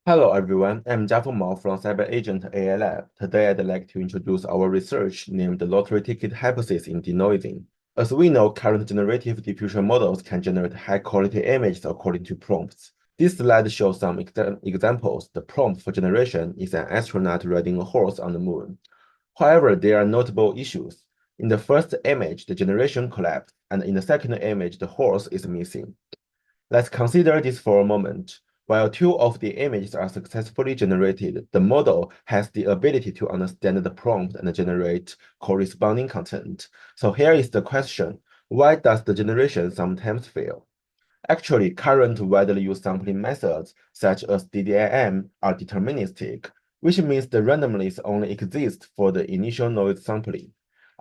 Hello everyone, I'm Jiafeng Mao from Cyber Agent AI Lab. Today I'd like to introduce our research named Lottery Ticket Hypothesis in Denoising. As we know, current generative diffusion models can generate high-quality images according to prompts. This slide shows some examples. The prompt for generation is an astronaut riding a horse on the moon. However, there are notable issues. In the first image, the generation collapsed, and in the second image, the horse is missing. Let's consider this for a moment. While two of the images are successfully generated, the model has the ability to understand the prompt and generate corresponding content. So here is the question: why does the generation sometimes fail? Actually, current widely used sampling methods, such as DDIM, are deterministic, which means the randomness only exists for the initial noise sampling.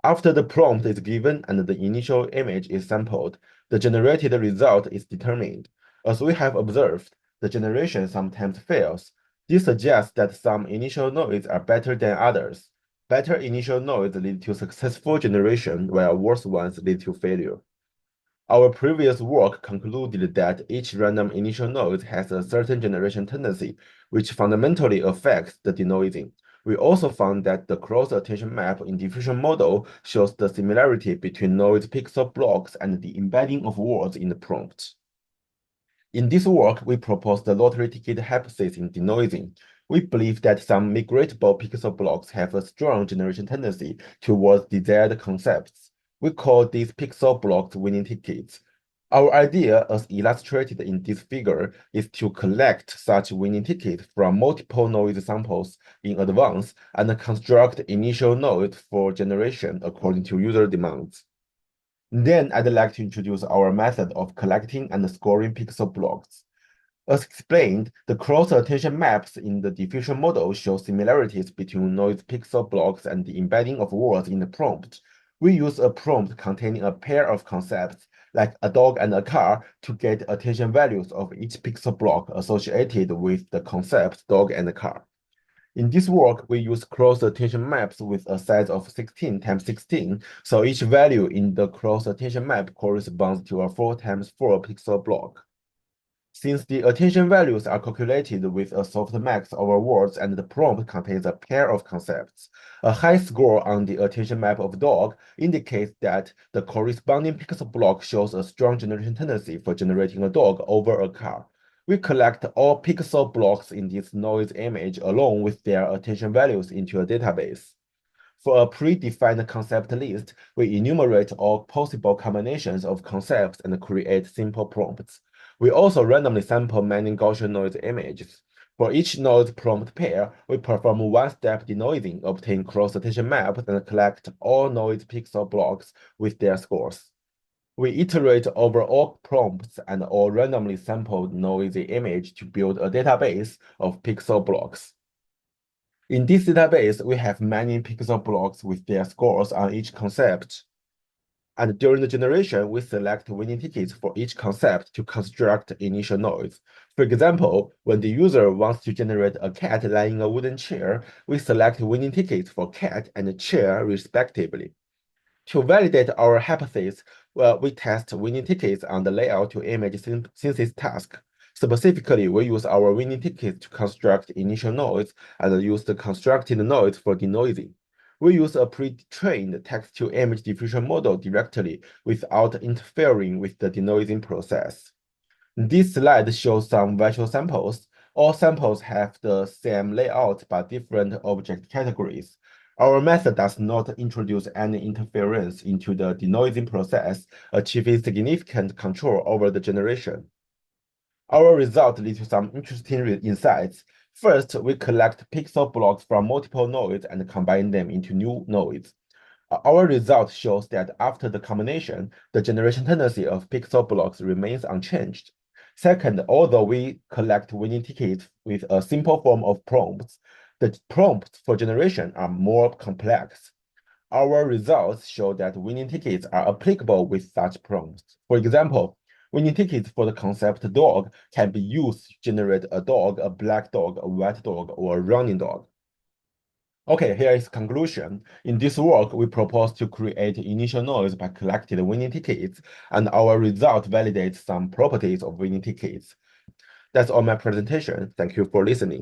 After the prompt is given and the initial image is sampled, the generated result is determined. As we have observed, the generation sometimes fails. This suggests that some initial nodes are better than others. Better initial nodes lead to successful generation, while worse ones lead to failure. Our previous work concluded that each random initial node has a certain generation tendency, which fundamentally affects the denoising. We also found that the cross-attention map in diffusion model shows the similarity between noise pixel blocks and the embedding of words in the prompt. In this work, we propose the lottery ticket hypothesis in denoising. We believe that some migratable pixel blocks have a strong generation tendency towards desired concepts. We call these pixel blocks winning tickets. Our idea, as illustrated in this figure, is to collect such winning tickets from multiple noise samples in advance and construct initial nodes for generation according to user demands. Then I'd like to introduce our method of collecting and scoring pixel blocks. As explained, the cross-attention maps in the diffusion model show similarities between noise pixel blocks and the embedding of words in the prompt. We use a prompt containing a pair of concepts, like a dog and a car, to get attention values of each pixel block associated with the concepts dog and car. In this work, we use cross-attention maps with a size of 16 times 16, so each value in the cross-attention map corresponds to a 4 times 4 pixel block. Since the attention values are calculated with a softmax over words and the prompt contains a pair of concepts, a high score on the attention map of dog indicates that the corresponding pixel block shows a strong generation tendency for generating a dog over a car. We collect all pixel blocks in this noise image along with their attention values into a database. For a predefined concept list, we enumerate all possible combinations of concepts and create simple prompts. We also randomly sample many Gaussian noise images. For each noise prompt pair, we perform one-step denoising, obtain cross-attention maps, and collect all noise pixel blocks with their scores. We iterate over all prompts and all randomly sampled noisy image to build a database of pixel blocks. In this database, we have many pixel blocks with their scores on each concept. And during the generation, we select winning tickets for each concept to construct initial nodes. For example, when the user wants to generate a cat lying in a wooden chair, we select winning tickets for cat and chair respectively. To validate our hypothesis, we test winning tickets on the layout to image synthesis task. Specifically, we use our winning tickets to construct initial nodes and use the constructed nodes for denoising. We use a pre-trained text-to-image diffusion model directly without interfering with the denoising process. This slide shows some virtual samples. All samples have the same layout but different object categories. Our method does not introduce any interference into the denoising process, achieving significant control over the generation. Our result leads to some interesting insights. First, we collect pixel blocks from multiple nodes and combine them into new nodes. Our result shows that after the combination, the generation tendency of pixel blocks remains unchanged. Second, although we collect winning tickets with a simple form of prompts, the prompts for generation are more complex. Our results show that winning tickets are applicable with such prompts. For example, winning tickets for the concept dog can be used to generate a dog, a black dog, a white dog, or a running dog. Okay, here is conclusion. In this work, we propose to create initial noise by collecting winning tickets, and our result validates some properties of winning tickets. That's all my presentation. Thank you for listening.